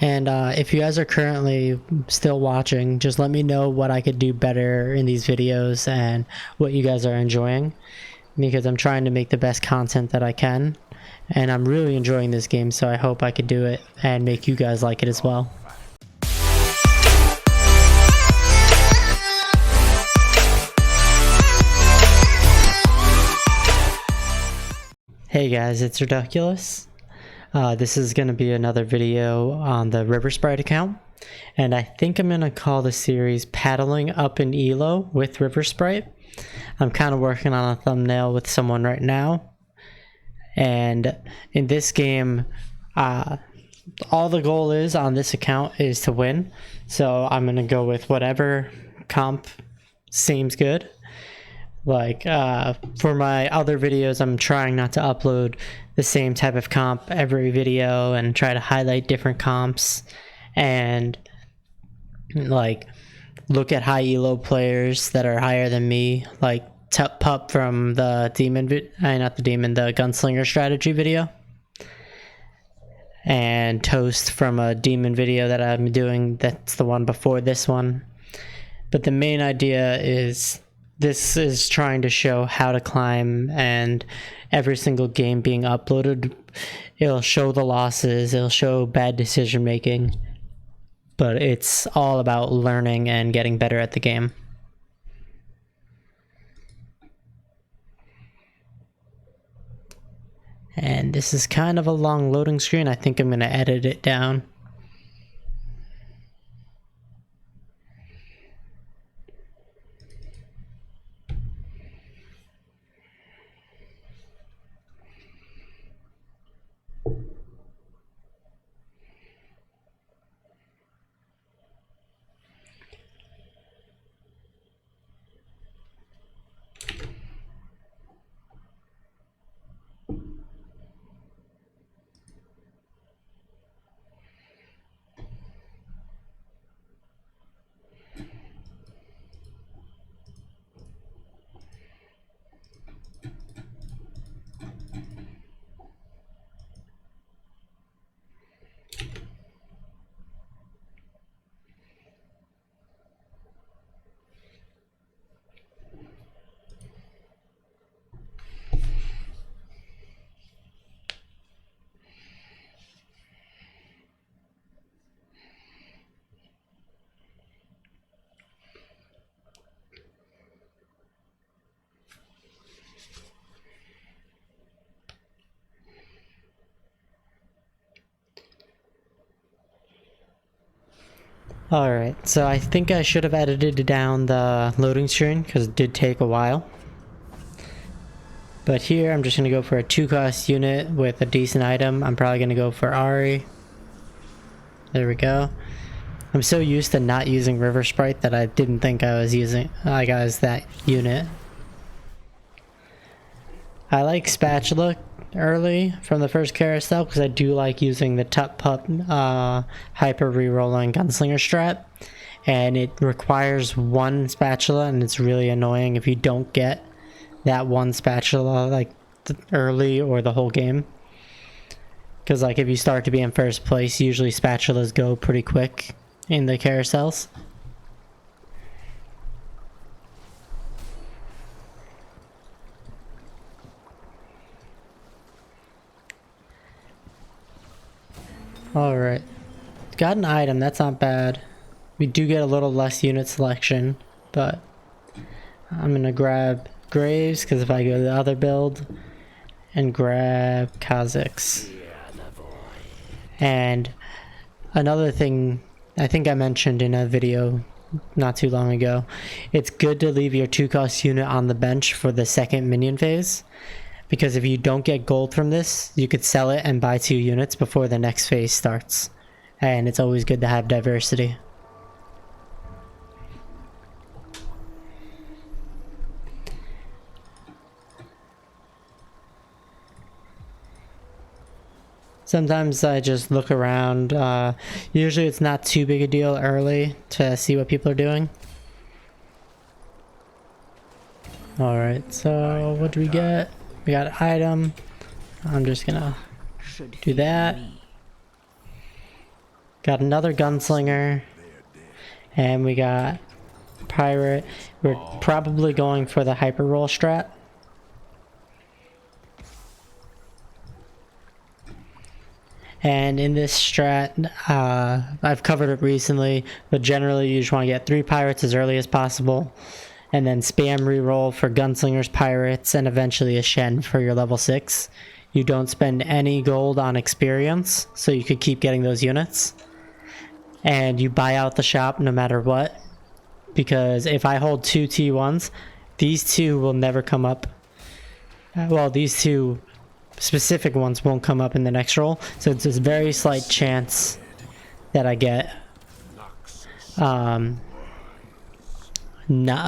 And if you guys are currently still watching, just let me know what I could do better in these videos and what you guys are enjoying, because I'm trying to make the best content that I can, and I'm really enjoying this game, so I hope I could do it and make you guys like it as well. Hey guys, it's Riduckulous. This is going to be another video on the Sprite account, and I think I'm going to call the series Paddling Up in Elo with Sprite. I'm kind of working on a thumbnail with someone right now, and in this game, all the goal is on this account is to win, so I'm going to go with whatever comp seems good. Like for my other videos, I'm trying not to upload the same type of comp every video and try to highlight different comps and like look at high elo players that are higher than me, like Pup from the the Gunslinger strategy video, and Toast from a Demon video that I'm doing. That's the one before this one. But the main idea is this is trying to show how to climb, and every single game being uploaded, it'll show the losses, it'll show bad decision making, but it's all about learning and getting better at the game. And this is kind of a long loading screen. I think I'm going to edit it down. Alright, so I think I should have edited down the loading screen because it did take a while. But here I'm just going to go for a 2-cost unit with a decent item. I'm probably going to go for Ari. There we go. I'm so used to not using Sprite that I didn't think I was using that unit. I like Spatula early from the first carousel because I do like using the Pup hyper rerolling gunslinger strat, and it requires one spatula, and it's really annoying if you don't get that one spatula like early or the whole game, because like if you start to be in first place, usually spatulas go pretty quick in the carousels. Alright, got an item, that's not bad. We do get a little less unit selection, but I'm gonna grab Graves, because if I go to the other build, and grab Kazakhs. And another thing I think I mentioned in a video not too long ago, it's good to leave your 2-cost unit on the bench for the second minion phase, because if you don't get gold from this, you could sell it and buy 2 units before the next phase starts. And it's always good to have diversity. Sometimes I just look around. Usually it's not too big a deal early to see what people are doing. Alright, so what do we get? We got an item. I'm just gonna do that. Got another gunslinger. And we got pirate. We're probably going for the hyper roll strat. And in this strat, I've covered it recently, but generally you just want to get 3 pirates as early as possible, and then spam reroll for gunslingers, pirates, and eventually a Shen for your level 6. You don't spend any gold on experience, so you could keep getting those units. And you buy out the shop no matter what, because if I hold 2 T1s, these 2 will never come up. Well, these 2 specific ones won't come up in the next roll, so it's a very slight chance that I get not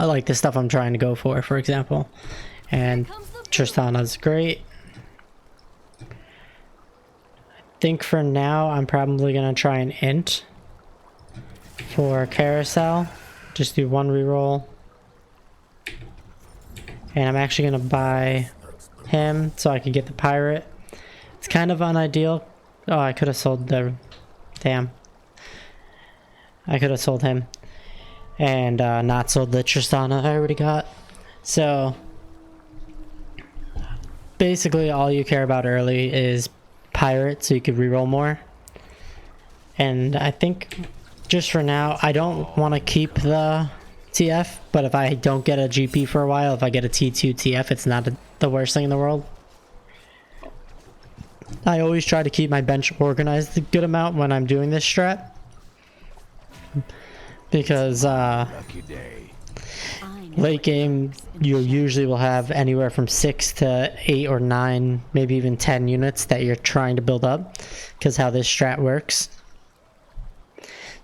like the stuff I'm trying to go for example. And Tristana's great. I think for now I'm probably gonna try an int for carousel, just do 1 reroll, and I'm actually gonna buy him so I could get the pirate. It's kind of unideal. Oh, I could have sold the... Damn. I could have sold him. And not sold the Tristana I already got. So basically all you care about early is pirate so you could reroll more. And I think just for now, I don't want to keep the TF, but if I don't get a GP for a while, if I get a T2 TF, it's not the worst thing in the world. I always try to keep my bench organized a good amount when I'm doing this strat, because late game you usually will have anywhere from 6 to 8 or 9, maybe even 10 units that you're trying to build up, because how this strat works.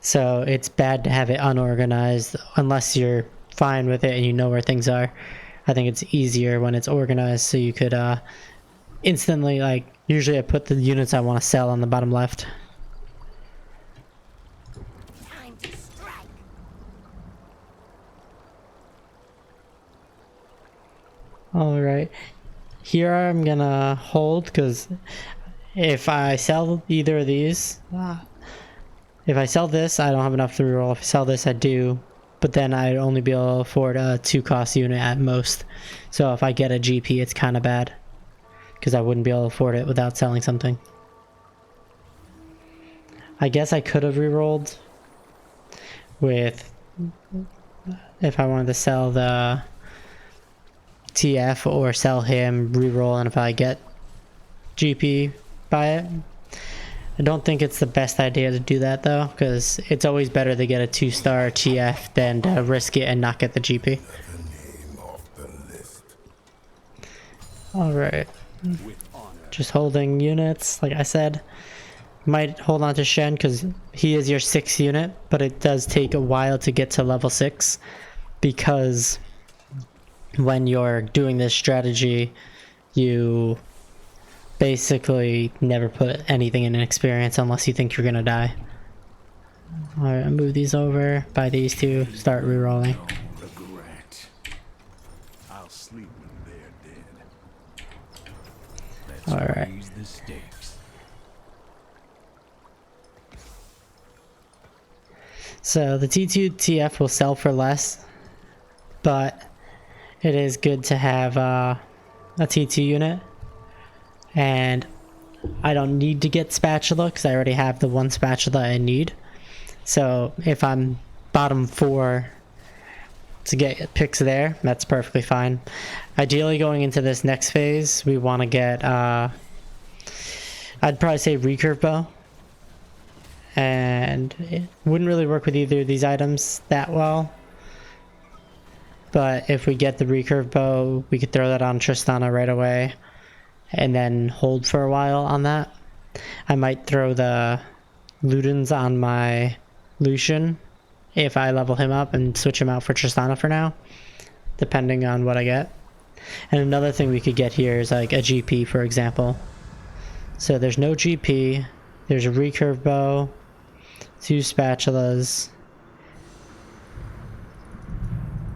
So it's bad to have it unorganized unless you're fine with it and you know where things are. I think it's easier when it's organized, so you could instantly, like, usually I put the units I want to sell on the bottom left. Time to strike. Alright, here I'm gonna hold, because if I sell either of these, if I sell this, I don't have enough to reroll. If I sell this, I do. But then I'd only be able to afford a 2-cost unit at most. So if I get a GP, it's kind of bad, because I wouldn't be able to afford it without selling something. I guess I could have rerolled with... if I wanted to sell the TF or sell him, reroll, and if I get GP, buy it. I don't think it's the best idea to do that though, because it's always better to get a 2-star TF than to risk it and not get the GP. Alright. Just holding units, like I said. Might hold on to Shen because he is your 6th unit, but it does take a while to get to level 6, because when you're doing this strategy, you basically never put anything in an experience unless you think you're gonna die. Alright, move these over, buy these 2, start rerolling. Regret. I'll sleep when they're dead. Alright. Raise the stakes. So the T2 TF will sell for less, but it is good to have a T2 unit. And I don't need to get spatula because I already have the 1 spatula I need. So if I'm bottom 4 to get picks there, that's perfectly fine. Ideally going into this next phase, we want to get, I'd probably say recurve bow. And it wouldn't really work with either of these items that well. But if we get the recurve bow, we could throw that on Tristana right away and then hold for a while on that. I might throw the Ludens on my Lucian if I level him up and switch him out for Tristana for now, depending on what I get. And another thing we could get here is like a GP, for example. So there's no GP, there's a recurve bow, 2 spatulas.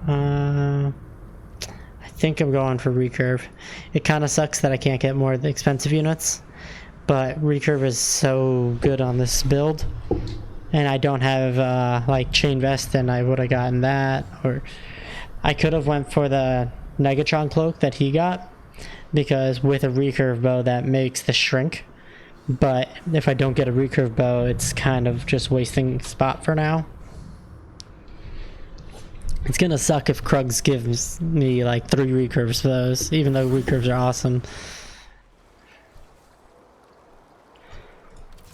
I think I'm going for recurve. It kind of sucks that I can't get more of the expensive units, but recurve is so good on this build and I don't have like chain vest, and I would have gotten that. Or I could have went for the Negatron cloak that he got, because with a recurve bow that makes the shrink. But if I don't get a recurve bow, it's kind of just wasting spot for now. It's gonna suck if Krugs gives me like 3 recurves for those, even though recurves are awesome.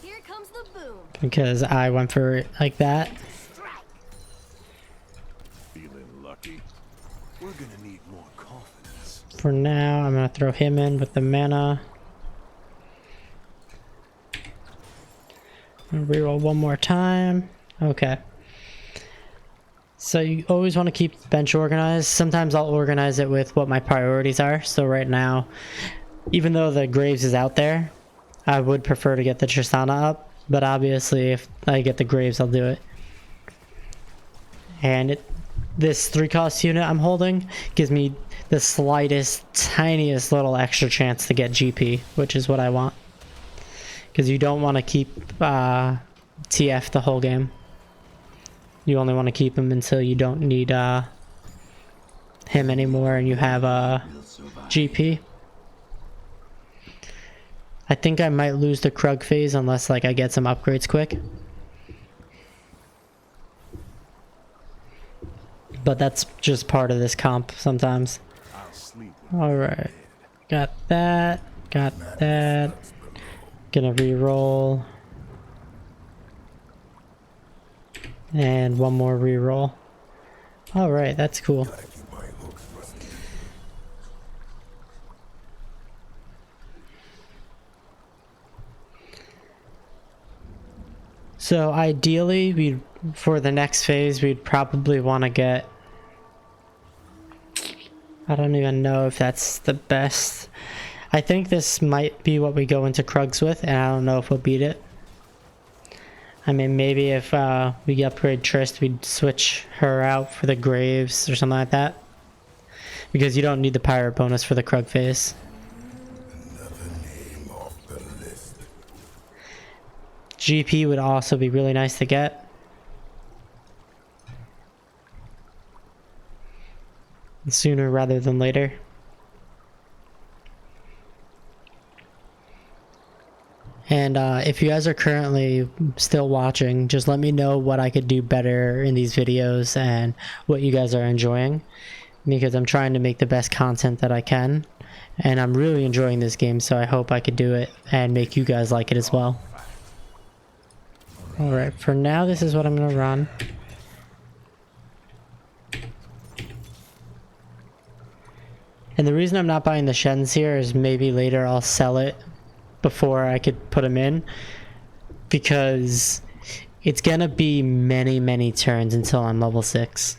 Here comes the boom. Because I went for it like that. Strike. Feeling lucky? We're gonna need more confidence. For now, I'm gonna throw him in with the mana. Reroll one more time. Okay. So you always want to keep bench organized. Sometimes I'll organize it with what my priorities are. So right now, even though the Graves is out there, I would prefer to get the Tristana up. But obviously, if I get the Graves, I'll do it. And this 3-cost unit I'm holding gives me the slightest, tiniest little extra chance to get GP, which is what I want. Because you don't want to keep TF the whole game. You only want to keep him until you don't need him anymore and you have GP. I think I might lose the Krug phase unless like I get some upgrades quick. But that's just part of this comp sometimes. I'll sleep. Alright. Got that. Got that. Gonna re-roll. And one more re-roll. Alright, that's cool. So ideally, for the next phase, we'd probably want to get... I don't even know if that's the best. I think this might be what we go into Krugs with, and I don't know if we'll beat it. I mean, maybe if we upgrade Trist, we'd switch her out for the Graves or something like that. Because you don't need the pirate bonus for the Krug phase. GP would also be really nice to get. Sooner rather than later. And if you guys are currently still watching, just let me know what I could do better in these videos and what you guys are enjoying. Because I'm trying to make the best content that I can. And I'm really enjoying this game, so I hope I could do it and make you guys like it as well. Alright, for now this is what I'm going to run. And the reason I'm not buying the Shens here is maybe later I'll sell it before I could put them in, because it's gonna be many turns until I'm level 6.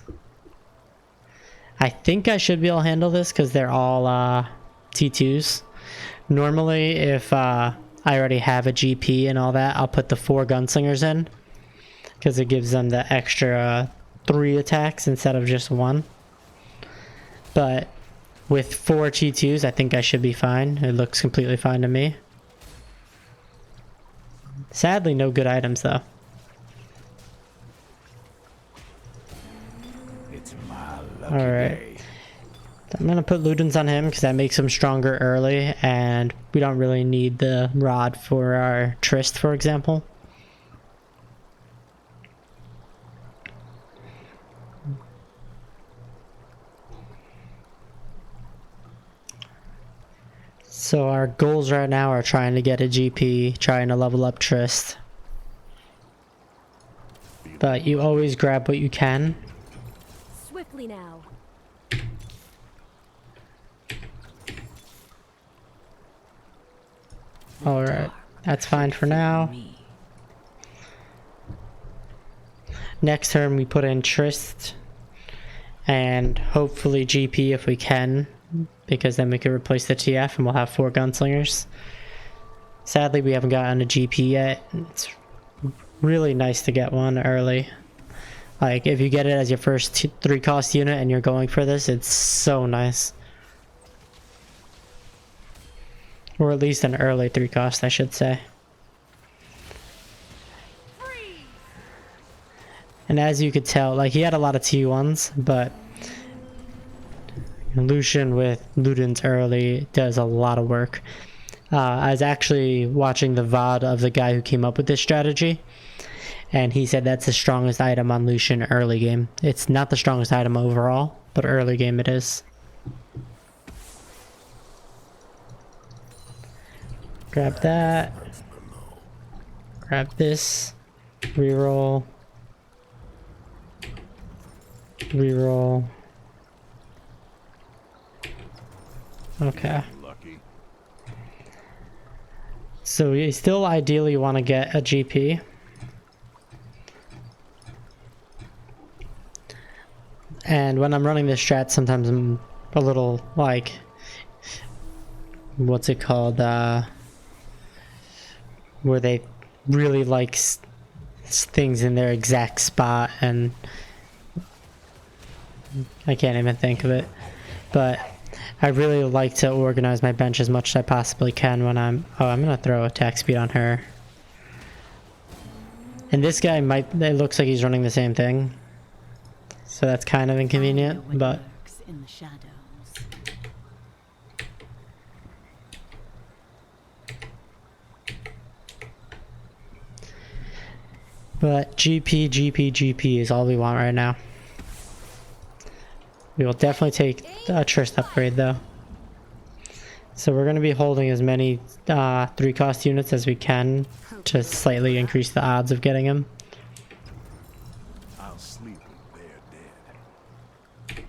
I think I should be able to handle this because they're all T2s. Normally if I already have a GP and all that, I'll put the 4 gunslingers in because it gives them the extra 3 attacks instead of just 1. But with 4 T2s, I think I should be fine. It looks completely fine to me. Sadly, no good items though. It's my lucky Alright. day. I'm gonna put Ludens on him because that makes him stronger early, and we don't really need the rod for our Trist, for example. So our goals right now are trying to get a GP, trying to level up Trist. But you always grab what you can. Swiftly now. Alright, that's fine for now. Next turn we put in Trist. And hopefully GP if we can. Because then we can replace the TF and we'll have 4 gunslingers. Sadly, we haven't gotten a GP yet. It's really nice to get one early. Like, if you get it as your first 3-cost unit and you're going for this, it's so nice. Or at least an early 3-cost, I should say. Freeze. And as you could tell, like, he had a lot of T1s, but Lucian with Ludens early does a lot of work. I was actually watching the VOD of the guy who came up with this strategy, and he said that's the strongest item on Lucian early game. It's not the strongest item overall, but early game it is. Grab that. Grab this. Reroll. Reroll. Okay. So we still ideally want to get a GP. And when I'm running this strat, sometimes I'm a little like, what's it called? Where they really like things in their exact spot, and I can't even think of it. But I really like to organize my bench as much as I possibly can when I'm... Oh, I'm going to throw attack speed on her. And this guy might... It looks like he's running the same thing. So that's kind of inconvenient, but... In the shadows. But GP is all we want right now. We will definitely take a Trist upgrade though. So we're going to be holding as many 3-cost units as we can to slightly increase the odds of getting him. I'll sleep when they're dead.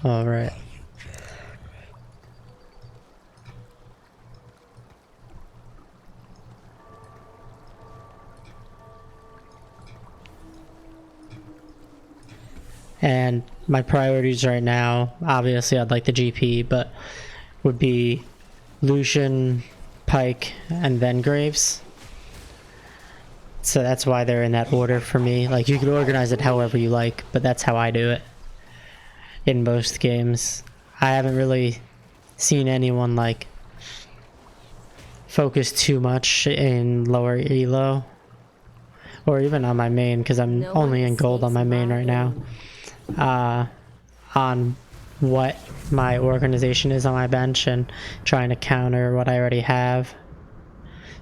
Alright. And my priorities right now, obviously I'd like the GP, but would be Lucian, Pike, and then Graves. So that's why they're in that order for me. Like, you could organize it however you like, but that's how I do it in most games. I haven't really seen anyone like focus too much in lower elo, or even on my main, because I'm only in gold on my main right now. On what my organization is on my bench and trying to counter what I already have.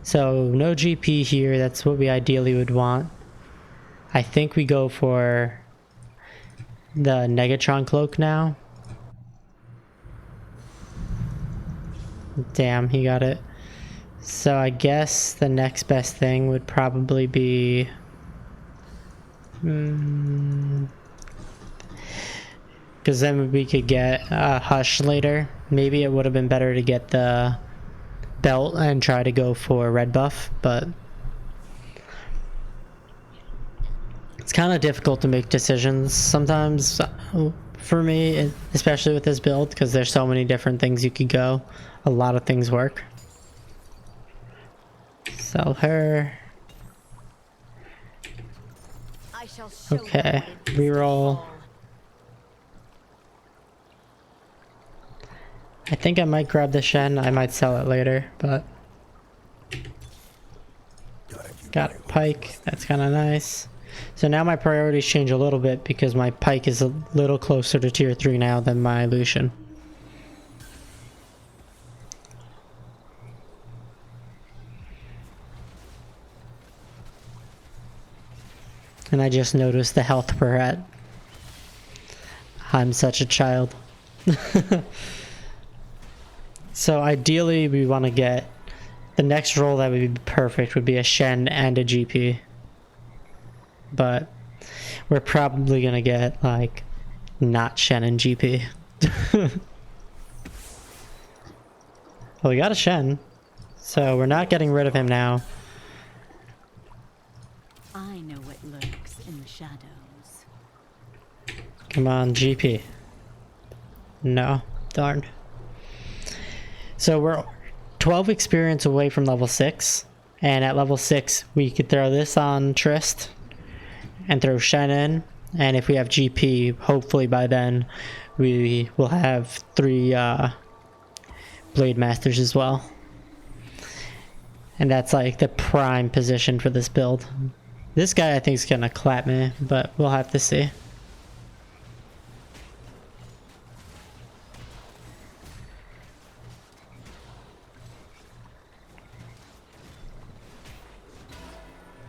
So no GP here, that's what we ideally would want. I think we go for the Negatron cloak now. Damn, he got it. So I guess the next best thing would probably be... because then we could get Hush later. Maybe it would have been better to get the belt and try to go for red buff, but it's kind of difficult to make decisions sometimes for me, especially with this build, because there's so many different things you could go. A lot of things work. Sell her. I shall show Okay, you reroll. I think I might grab the Shen. I might sell it later, but got a Pike. That's kind of nice. So now my priorities change a little bit because my Pike is a little closer to tier 3 now than my Lucian. And I just noticed the health per at. I'm such a child. So ideally we want to get the next roll that would be perfect would be a Shen and a GP. But we're probably going to get like not Shen and GP. Well, we got a Shen. So we're not getting rid of him now. I know what lurks in the shadows. Come on, GP. No, darn. So we're 12 experience away from level 6, and at level 6 we could throw this on Trist and throw Shen in, and if we have GP, hopefully by then we will have 3 Blade Masters as well. And that's like the prime position for this build. This guy I think is gonna clap me, but we'll have to see.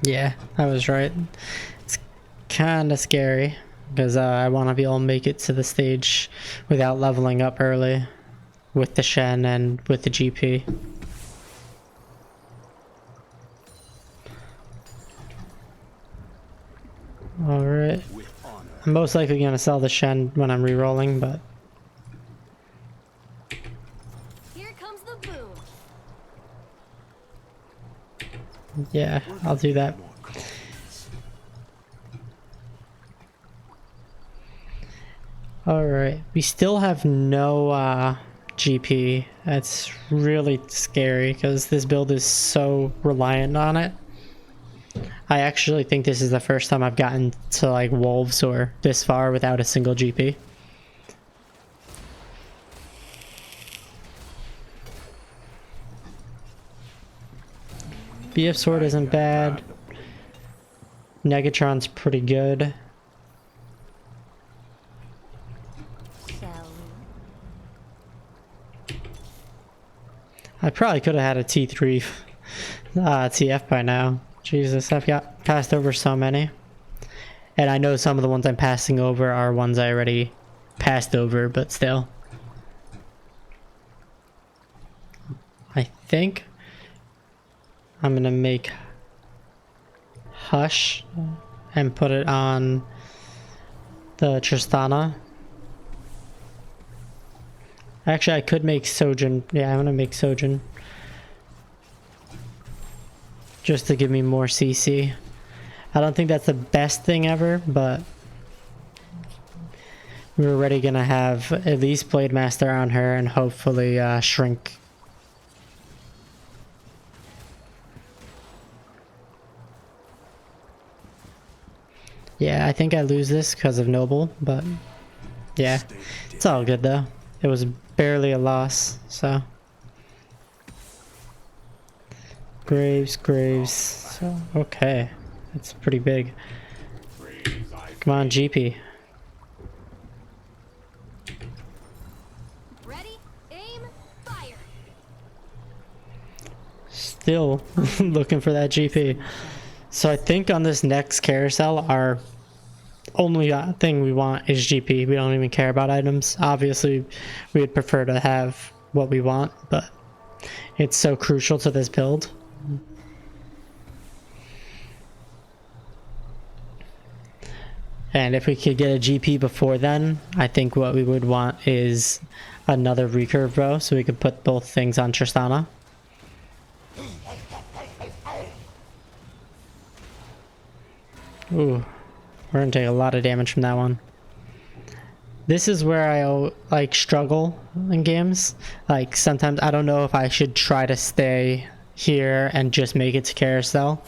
Yeah, I was right. It's kind of scary because I want to be able to make it to the stage without leveling up early with the Shen and with the GP. Alright. I'm most likely going to sell the Shen when I'm re-rolling, but... Here comes the boom. yeah, I'll do that. Alright, we still have no GP. That's really scary because this build is so reliant on it. I actually think this is the first time I've gotten to like wolves or this far without a single GP. BF Sword isn't bad. Negatron's pretty good. Shall I probably could have had a T3 TF by now. Jesus, I've got passed over so many. And I know some of the ones I'm passing over are ones I already passed over, but still. I think I'm gonna make Hush and put it on the Tristana. Actually, I could make Sojin. Yeah, I'm gonna make Sojin. Just to give me more CC. I don't think that's the best thing ever, but we're already gonna have at least Blade Master on her and hopefully Shrink. Yeah, I think I lose this because of Noble, but yeah, it's all good though. It was barely a loss, so. Graves, so, okay. That's pretty big. Come on, GP. ready, aim, fire. Still looking for that GP. So I think on this next carousel, our only thing we want is GP. We don't even care about items. Obviously, we would prefer to have what we want, but it's so crucial to this build. And if we could get a GP before then, I think what we would want is another recurve bow so we could put both things on Tristana. Ooh, we're gonna take a lot of damage from that one. This is where I like struggle in games. Like sometimes I don't know if I should try to stay here and just make it to carousel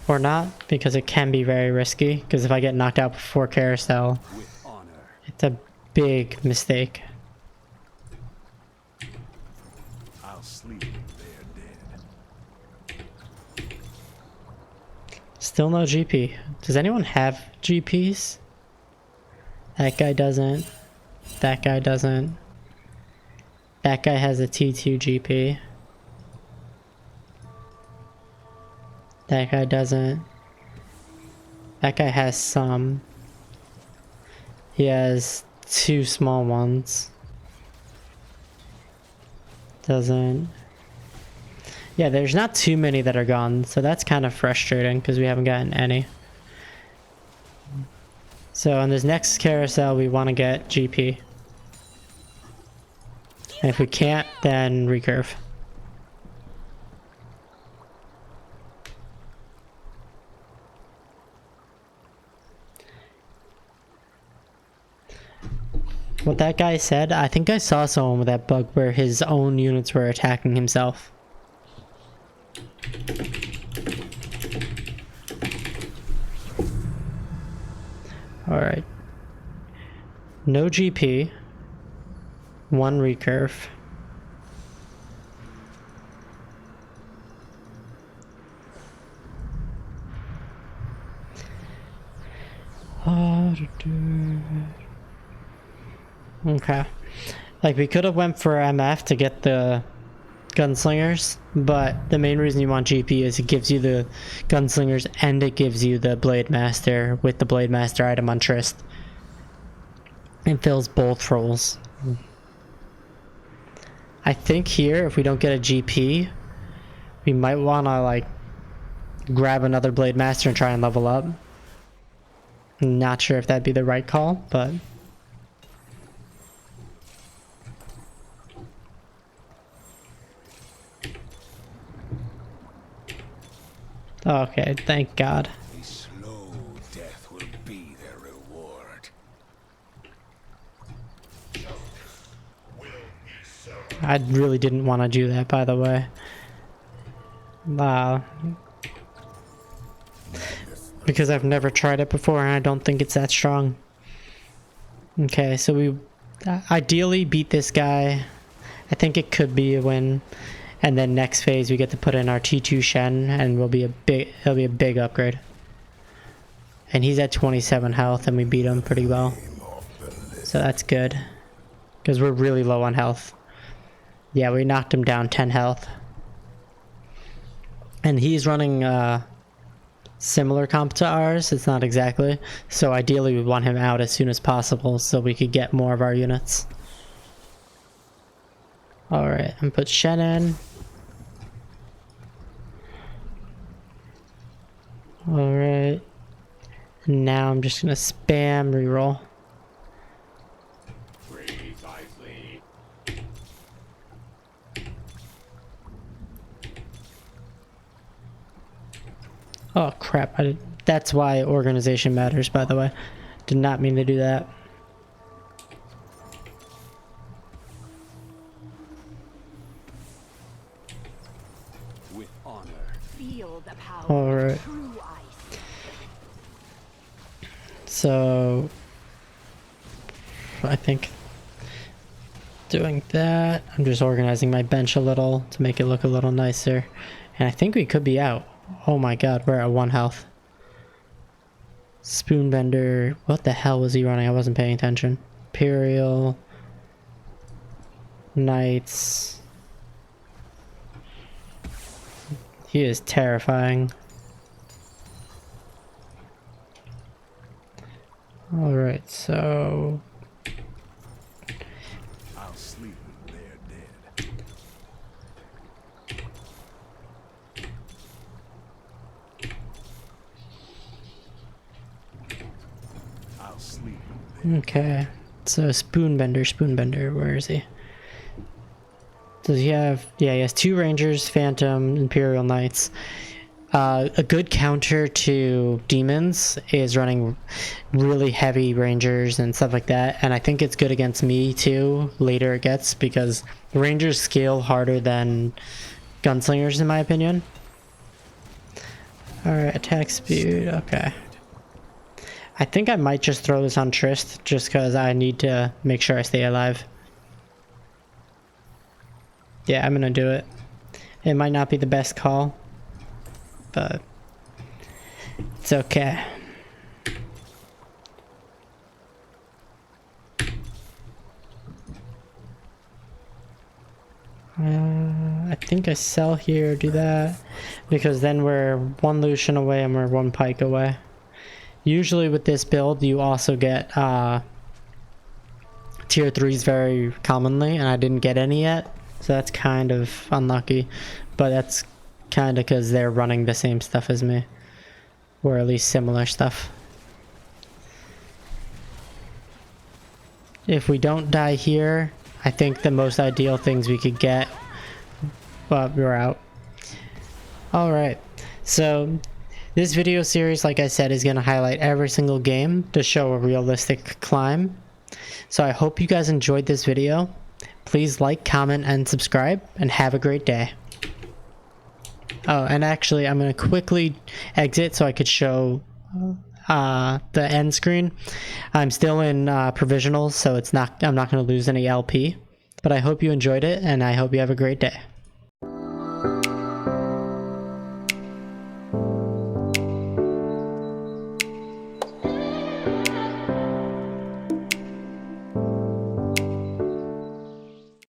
or not, because it can be very risky, because if I get knocked out before carousel, it's a big mistake. I'll sleep there dead. Still no GP. Does anyone have GPs? That guy doesn't. That guy doesn't. That guy has a T2 GP. That guy doesn't. That guy has some. He has 2 small ones. Doesn't. Yeah, there's not too many that are gone, so that's kind of frustrating because we haven't gotten any. So on this next carousel, we want to get GP. And if we can't, then recurve. What that guy said, I think I saw someone with that bug where his own units were attacking himself. Alright. No GP. 1 recurve. Okay. Like, we could have went for MF to get the gunslingers, but the main reason you want GP is it gives you the gunslingers and it gives you the Blade Master with the Blade Master item on Trist. It fills both roles. I think here, if we don't get a GP, we might want to, like, grab another Blade Master and try and level up. Not sure if that'd be the right call, but... Okay, thank God. A slow death will be their reward. I really didn't want to do that, by the way. Because I've never tried it before and I don't think it's that strong. Okay, so we ideally beat this guy. I think it could be a win. And then next phase we get to put in our T2 Shen and it'll be a big upgrade. And he's at 27 health and we beat him pretty well. So that's good. Because we're really low on health. Yeah, we knocked him down 10 health. And he's running similar comp to ours. It's not exactly. So ideally we want him out as soon as possible so we could get more of our units. Alright, and put Shen in. Alright. Now I'm just gonna spam reroll. Oh crap, that's why organization matters, by the way. Did not mean to do that. With honor. Feel the power Alright. of true ice. So I think doing that, I'm just organizing my bench a little to make it look a little nicer. And I think we could be out. Oh my god, we're at 1 health. Spoonbender. What the hell was he running? I wasn't paying attention. Imperial. Knights. He is terrifying. Alright, so... I'll sleep when they're dead. I'll sleep when they're Okay, so Spoonbender, where is he? Does he have, yeah, he has 2 Rangers, Phantom, Imperial Knights. A good counter to Demons is running really heavy Rangers and stuff like that, and I think it's good against me too, later it gets, because Rangers scale harder than Gunslingers in my opinion. Alright, attack speed, okay. I think I might just throw this on Trist, just because I need to make sure I stay alive. Yeah, I'm gonna do it. It might not be the best call, but it's okay. I think I sell here, do that, because then we're 1 Lucian away and we're 1 Pike away. Usually with this build, you also get tier 3s very commonly, and I didn't get any yet, so that's kind of unlucky, but that's kind of because they're running the same stuff as me, or at least similar stuff. If we don't die here, I think the most ideal things we could get, but we're out. Alright, so this video series, like I said, is going to highlight every single game to show a realistic climb. So I hope you guys enjoyed this video. Please like, comment, and subscribe, and have a great day. Oh, and actually, I'm going to quickly exit so I could show the end screen. I'm still in provisionals, so I'm not going to lose any LP. But I hope you enjoyed it, and I hope you have a great day.